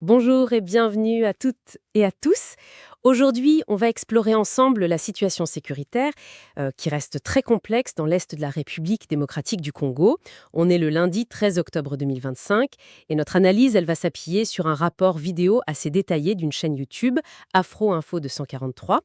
Bonjour et bienvenue à toutes et à tous. Aujourd'hui, on va explorer ensemble la situation sécuritaire qui reste très complexe dans l'Est de la République démocratique du Congo. On est le lundi 13 octobre 2025 et notre analyse, elle va s'appuyer sur un rapport vidéo assez détaillé d'une chaîne YouTube, Afro Info 243.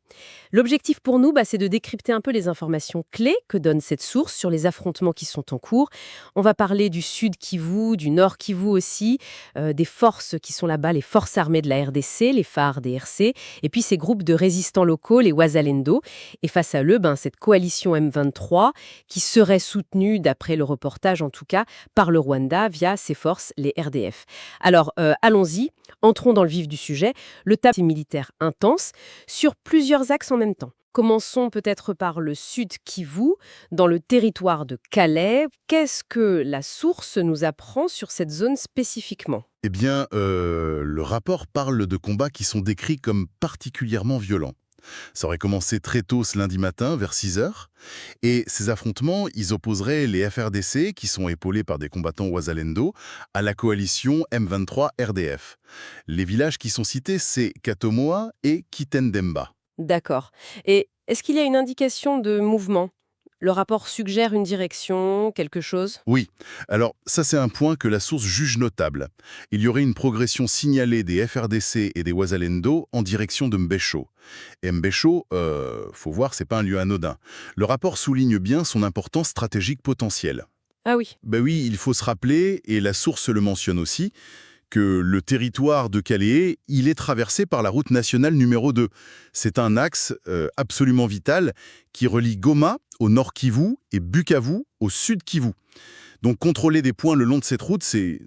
L'objectif pour nous, c'est de décrypter un peu les informations clés que donne cette source sur les affrontements qui sont en cours. On va parler du Sud Kivu, du Nord Kivu aussi, des forces qui sont là-bas, les forces armées de la RDC, les FARDC, et puis ces groupes de résistants locaux, les Wazalendo. Et face à eux, cette coalition M23 qui serait soutenue, d'après le reportage en tout cas, par le Rwanda via ses forces, les RDF. Alors, allons-y, entrons dans le vif du sujet. Le tape militaire intense sur plusieurs axes en même temps. Commençons peut-être par le Sud Kivu, dans le territoire de Calais. Qu'est-ce que la source nous apprend sur cette zone spécifiquement? Eh bien, le rapport parle de combats qui sont décrits comme particulièrement violents. Ça aurait commencé très tôt ce lundi matin, vers 6 heures, et ces affrontements, ils opposeraient les FRDC, qui sont épaulés par des combattants Ouazalendo, à la coalition M23 RDF. Les villages qui sont cités, c'est Katomoa et Kitendemba. D'accord. Et est-ce qu'il y a une indication de mouvement? Le rapport suggère une direction, quelque chose? Oui, alors ça c'est un point que la source juge notable. Il y aurait une progression signalée des FRDC et des Ouazalendo en direction de Mbécho. Et Mbécho, faut voir, c'est pas un lieu anodin. Le rapport souligne bien son importance stratégique potentielle. Ah oui, Ben oui, il faut se rappeler, et la source le mentionne aussi, que le territoire de Calais, il est traversé par la route nationale numéro 2. C'est un axe absolument vital qui relie Goma au nord Kivu et Bukavu au sud Kivu. Donc contrôler des points le long de cette route, c'est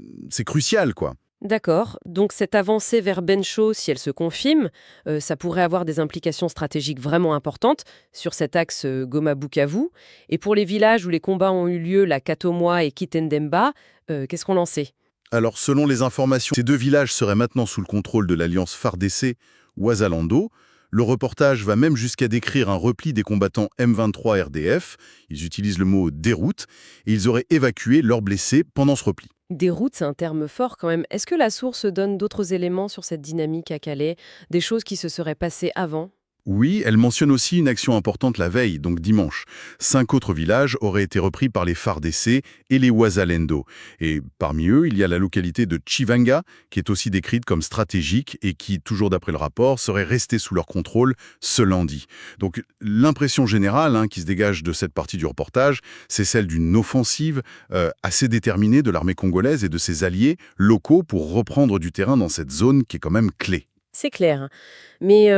crucial, quoi. d'accord. Donc cette avancée vers Bencho, si elle se confirme, ça pourrait avoir des implications stratégiques vraiment importantes sur cet axe Goma-Bukavu. Et pour les villages où les combats ont eu lieu, la Katomoa et Kitendemba, qu'est-ce qu'on en sait? Alors, selon les informations, ces deux villages seraient maintenant sous le contrôle de l'alliance FARDC Ouazalando. Le reportage va même jusqu'à décrire un repli des combattants M23 RDF. Ils utilisent le mot déroute et ils auraient évacué leurs blessés pendant ce repli. Des routes, c'est un terme fort quand même. Est-ce que la source donne d'autres éléments sur cette dynamique à Calais, des choses qui se seraient passées avant? Oui, elle mentionne aussi une action importante la veille, donc dimanche. 5 autres villages auraient été repris par les FARDC et les Ouazalendo. Et parmi eux, il y a la localité de Chivanga, qui est aussi décrite comme stratégique et qui, toujours d'après le rapport, serait restée sous leur contrôle ce lundi. Donc l'impression générale qui se dégage de cette partie du reportage, c'est celle d'une offensive assez déterminée de l'armée congolaise et de ses alliés locaux pour reprendre du terrain dans cette zone qui est quand même clé. C'est clair. Mais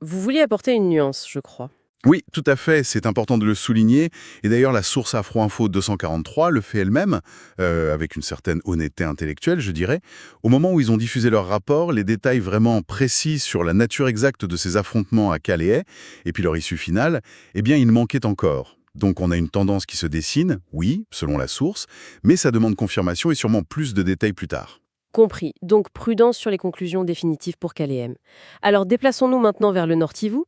vous vouliez apporter une nuance, je crois. Oui, tout à fait, c'est important de le souligner. Et d'ailleurs, la source Afro Info 243 le fait elle-même, avec une certaine honnêteté intellectuelle, je dirais. Au moment où ils ont diffusé leur rapport, les détails vraiment précis sur la nature exacte de ces affrontements à Calais, et puis leur issue finale, eh bien, il manquait encore. Donc on a une tendance qui se dessine, oui, selon la source, mais ça demande confirmation et sûrement plus de détails plus tard. Compris. Donc prudence sur les conclusions définitives pour Calais. Alors déplaçons-nous maintenant vers le Nord Kivu,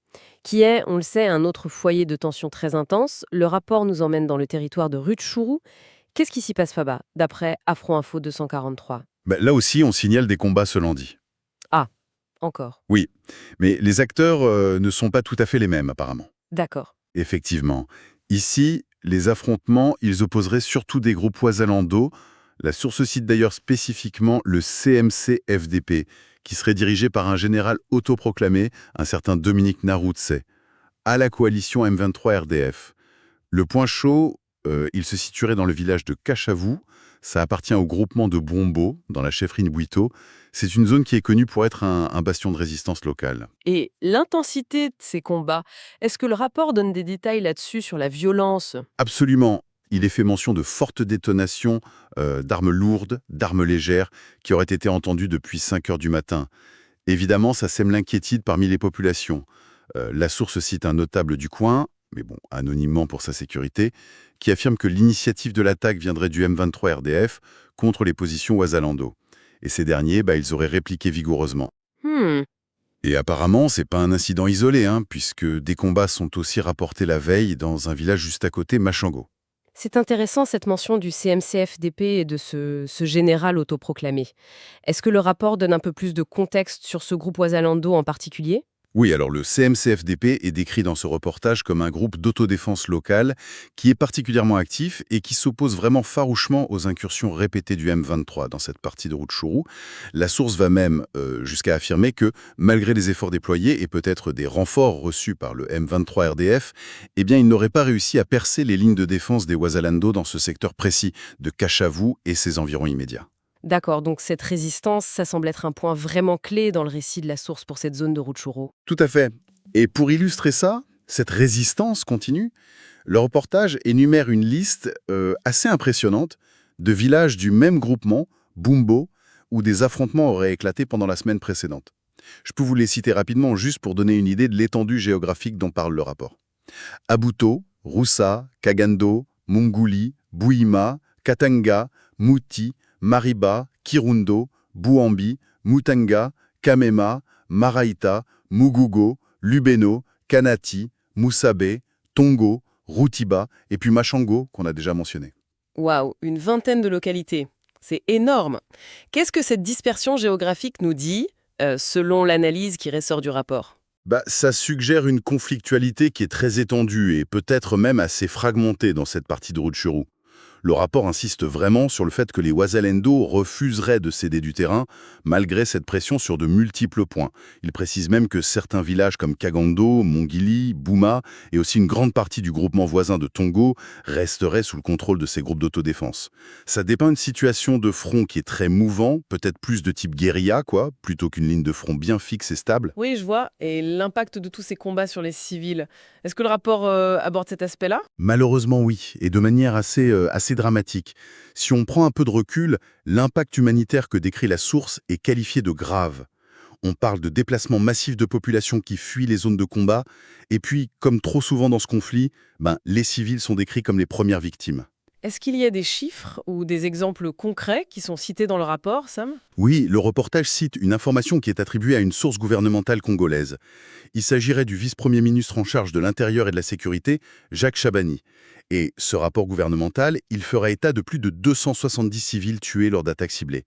qui est, on le sait, un autre foyer de tension très intense. Le rapport nous emmène dans le territoire de Rutshuru. Qu'est-ce qui s'y passe, Faba, d'après Afro Info 243? Là aussi, on signale des combats ce lundi. Ah, encore. Oui, mais les acteurs ne sont pas tout à fait les mêmes apparemment. D'accord. Effectivement. Ici, les affrontements, ils opposeraient surtout des groupes Ouazalando. La source cite d'ailleurs spécifiquement le CMC-FDP, qui serait dirigé par un général autoproclamé, un certain Dominique Narutse, à la coalition M23 RDF. Le point chaud, il se situerait dans le village de Kachavu. Ça appartient au groupement de Bombo, dans la chefferie Bwito. C'est une zone qui est connue pour être un bastion de résistance locale. Et l'intensité de ces combats, est-ce que le rapport donne des détails là-dessus sur la violence? Absolument. Il est fait mention de fortes détonations d'armes lourdes, d'armes légères, qui auraient été entendues depuis 5 heures du matin. Évidemment, ça sème l'inquiétude parmi les populations. La source cite un notable du coin, mais bon, anonymement pour sa sécurité, qui affirme que l'initiative de l'attaque viendrait du M23 RDF contre les positions Ouazalando. Et ces derniers, ils auraient répliqué vigoureusement. Hmm. Et apparemment, c'est pas un incident isolé, puisque des combats sont aussi rapportés la veille dans un village juste à côté, Machango. C'est intéressant cette mention du CMCFDP et de ce général autoproclamé. Est-ce que le rapport donne un peu plus de contexte sur ce groupe Ouazalando en particulier? Oui, alors le CMCFDP est décrit dans ce reportage comme un groupe d'autodéfense locale qui est particulièrement actif et qui s'oppose vraiment farouchement aux incursions répétées du M23 dans cette partie de Rutshuru. La source va même jusqu'à affirmer que, malgré les efforts déployés et peut-être des renforts reçus par le M23 RDF, eh bien, il n'aurait pas réussi à percer les lignes de défense des Ouazalando dans ce secteur précis de Kashavou et ses environs immédiats. D'accord, donc cette résistance, ça semble être un point vraiment clé dans le récit de la source pour cette zone de Rutshuru. Tout à fait. Et pour illustrer ça, cette résistance continue, le reportage énumère une liste assez impressionnante de villages du même groupement, Bumbo, où des affrontements auraient éclaté pendant la semaine précédente. Je peux vous les citer rapidement juste pour donner une idée de l'étendue géographique dont parle le rapport. Abuto, Roussa, Kagando, Munguli, Bouima, Katanga, Mouti, Mariba, Kirundo, Bouambi, Mutanga, Kamema, Maraïta, Mugugo, Lubeno, Kanati, Moussabe, Tongo, Routiba et puis Machango qu'on a déjà mentionné. Waouh, une vingtaine de localités. C'est énorme. Qu'est-ce que cette dispersion géographique nous dit, selon l'analyse qui ressort du rapport? Ça suggère une conflictualité qui est très étendue et peut-être même assez fragmentée dans cette partie de Rutshuru. Le rapport insiste vraiment sur le fait que les Ouazalendo refuseraient de céder du terrain, malgré cette pression sur de multiples points. Il précise même que certains villages comme Kagando, Mongili, Bouma et aussi une grande partie du groupement voisin de Tongo resteraient sous le contrôle de ces groupes d'autodéfense. Ça dépeint une situation de front qui est très mouvant, peut-être plus de type guérilla, plutôt qu'une ligne de front bien fixe et stable. Oui, je vois. Et l'impact de tous ces combats sur les civils. Est-ce que le rapport aborde cet aspect-là? Malheureusement oui, et de manière assez dramatique. Si on prend un peu de recul, l'impact humanitaire que décrit la source est qualifié de grave. On parle de déplacements massifs de populations qui fuient les zones de combat, et puis, comme trop souvent dans ce conflit, les civils sont décrits comme les premières victimes. Est-ce qu'il y a des chiffres ou des exemples concrets qui sont cités dans le rapport, Sam? Oui, le reportage cite une information qui est attribuée à une source gouvernementale congolaise. Il s'agirait du vice-premier ministre en charge de l'Intérieur et de la Sécurité, Jacques Chabani. Et ce rapport gouvernemental, il fera état de plus de 270 civils tués lors d'attaques ciblées.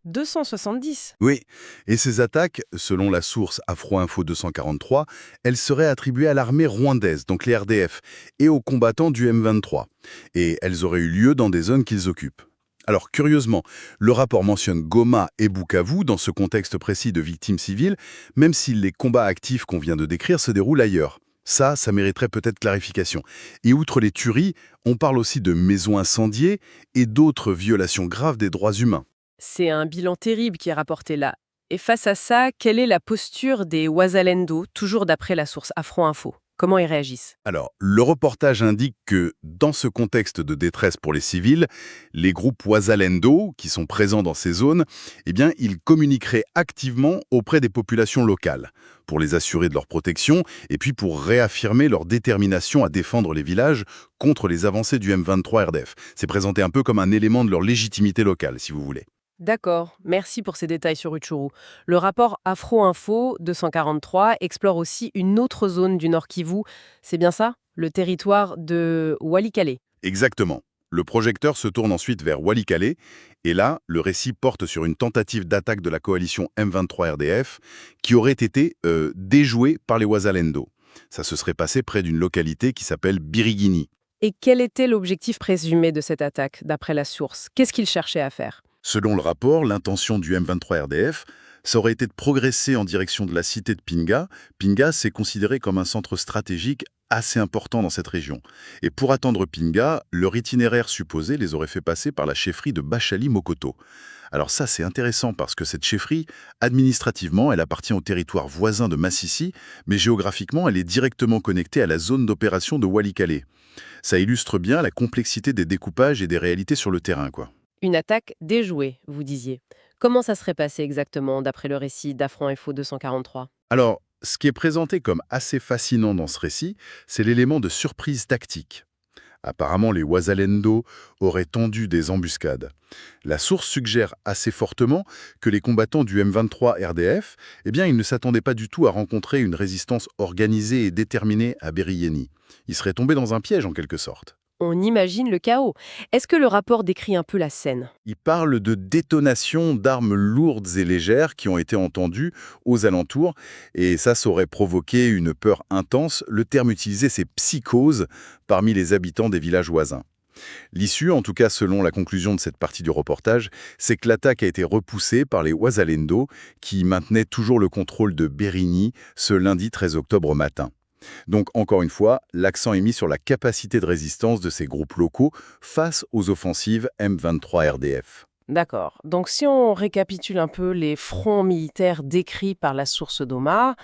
270. Oui, et ces attaques, selon la source Afro-Info 243, elles seraient attribuées à l'armée rwandaise, donc les RDF, et aux combattants du M23. Et elles auraient eu lieu dans des zones qu'ils occupent. Alors, curieusement, le rapport mentionne Goma et Bukavu dans ce contexte précis de victimes civiles, même si les combats actifs qu'on vient de décrire se déroulent ailleurs. Ça mériterait peut-être clarification. Et outre les tueries, on parle aussi de maisons incendiées et d'autres violations graves des droits humains. C'est un bilan terrible qui est rapporté là. Et face à ça, quelle est la posture des Ouazalendo, toujours d'après la source Afro-Info? Comment ils réagissent? Alors, le reportage indique que, dans ce contexte de détresse pour les civils, les groupes Ouazalendo, qui sont présents dans ces zones, ils communiqueraient activement auprès des populations locales, pour les assurer de leur protection, et puis pour réaffirmer leur détermination à défendre les villages contre les avancées du M23 RDF. C'est présenté un peu comme un élément de leur légitimité locale, si vous voulez. D'accord, merci pour ces détails sur Rutshuru. Le rapport Afro-Info 243 explore aussi une autre zone du Nord Kivu, c'est bien ça? Le territoire de Walikale. Exactement. Le projecteur se tourne ensuite vers Walikale, et là, le récit porte sur une tentative d'attaque de la coalition M23 RDF qui aurait été déjouée par les Ouazalendo. Ça se serait passé près d'une localité qui s'appelle Birigini. Et quel était l'objectif présumé de cette attaque, d'après la source? Qu'est-ce qu'ils cherchaient à faire? Selon le rapport, l'intention du M23 RDF, ça aurait été de progresser en direction de la cité de Pinga. Pinga, c'est considéré comme un centre stratégique assez important dans cette région. Et pour atteindre Pinga, leur itinéraire supposé les aurait fait passer par la chefferie de Bachali Mokoto. Alors ça, c'est intéressant parce que cette chefferie, administrativement, elle appartient au territoire voisin de Massissi, mais géographiquement, elle est directement connectée à la zone d'opération de Walikale. Ça illustre bien la complexité des découpages et des réalités sur le terrain, Une attaque déjouée, vous disiez. Comment ça serait passé exactement, d'après le récit d'Afro-Info 243? Alors, ce qui est présenté comme assez fascinant dans ce récit, c'est l'élément de surprise tactique. Apparemment, les Ouazalendo auraient tendu des embuscades. La source suggère assez fortement que les combattants du M23 RDF, ils ne s'attendaient pas du tout à rencontrer une résistance organisée et déterminée à Beriyeni. Ils seraient tombés dans un piège en quelque sorte. On imagine le chaos. Est-ce que le rapport décrit un peu la scène? Il parle de détonation d'armes lourdes et légères qui ont été entendues aux alentours, et ça aurait provoqué une peur intense. Le terme utilisé, c'est psychose parmi les habitants des villages voisins. L'issue, en tout cas selon la conclusion de cette partie du reportage, c'est que l'attaque a été repoussée par les Ouazalendo, qui maintenaient toujours le contrôle de Bérigny ce lundi 13 octobre matin. Donc, encore une fois, l'accent est mis sur la capacité de résistance de ces groupes locaux face aux offensives M23 RDF. D'accord. Donc si on récapitule un peu les fronts militaires décrits par la source d'Omar,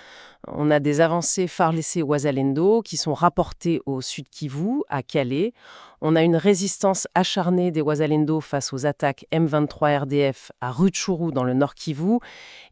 on a des avancées FARDC Ouazalendo qui sont rapportées au sud Kivu, à Calais. On a une résistance acharnée des Ouazalendo face aux attaques M23 RDF à Rutshuru dans le nord Kivu,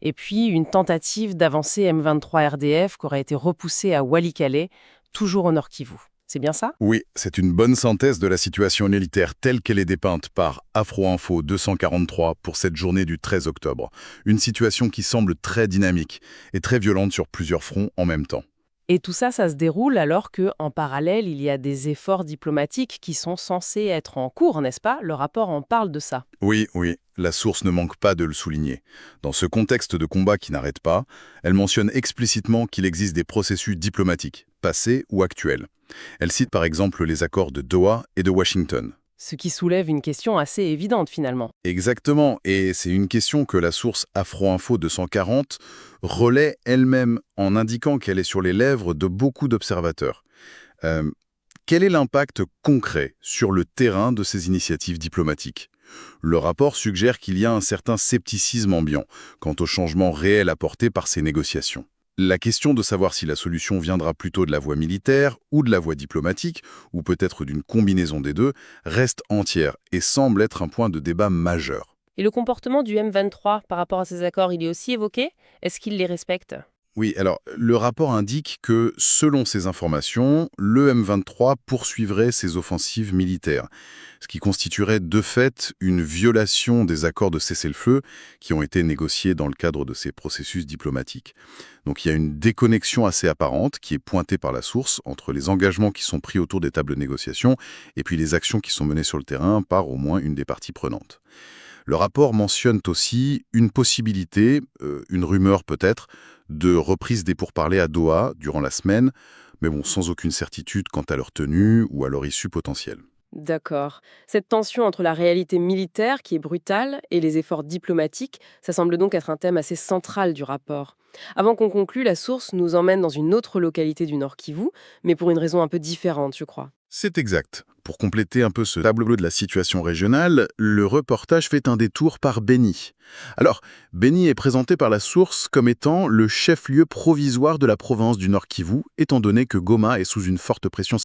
et puis une tentative d'avancée M23 RDF qui aurait été repoussée à Walikale, toujours au nord Kivu. C'est bien ça? Oui, c'est une bonne synthèse de la situation militaire telle qu'elle est dépeinte par Afro-Info 243 pour cette journée du 13 octobre. Une situation qui semble très dynamique et très violente sur plusieurs fronts en même temps. Et tout ça, ça se déroule alors que, en parallèle, il y a des efforts diplomatiques qui sont censés être en cours, n'est-ce pas? Le rapport en parle de ça. Oui, la source ne manque pas de le souligner. Dans ce contexte de combat qui n'arrête pas, elle mentionne explicitement qu'il existe des processus diplomatiques, passés ou actuels. Elle cite par exemple les accords de Doha et de Washington. Ce qui soulève une question assez évidente finalement. Exactement, et c'est une question que la source Afro-Info 240 relaie elle-même en indiquant qu'elle est sur les lèvres de beaucoup d'observateurs. Quel est l'impact concret sur le terrain de ces initiatives diplomatiques? Le rapport suggère qu'il y a un certain scepticisme ambiant quant au changement réel apporté par ces négociations. La question de savoir si la solution viendra plutôt de la voie militaire ou de la voie diplomatique, ou peut-être d'une combinaison des deux, reste entière et semble être un point de débat majeur. Et le comportement du M23 par rapport à ces accords, il est aussi évoqué? Est-ce qu'il les respecte? Oui, alors le rapport indique que, selon ces informations, le M23 poursuivrait ses offensives militaires, ce qui constituerait de fait une violation des accords de cessez-le-feu qui ont été négociés dans le cadre de ces processus diplomatiques. Donc il y a une déconnexion assez apparente qui est pointée par la source entre les engagements qui sont pris autour des tables de négociation et puis les actions qui sont menées sur le terrain par au moins une des parties prenantes. Le rapport mentionne aussi une possibilité, une rumeur peut-être, de reprise des pourparlers à Doha durant la semaine, mais bon, sans aucune certitude quant à leur tenue ou à leur issue potentielle. D'accord. Cette tension entre la réalité militaire, qui est brutale, et les efforts diplomatiques, ça semble donc être un thème assez central du rapport. Avant qu'on conclue, la source nous emmène dans une autre localité du Nord Kivu, mais pour une raison un peu différente, je crois. C'est exact. Pour compléter un peu ce tableau de la situation régionale, le reportage fait un détour par Beni. Alors, Beni est présenté par la source comme étant le chef-lieu provisoire de la province du Nord Kivu, étant donné que Goma est sous une forte pression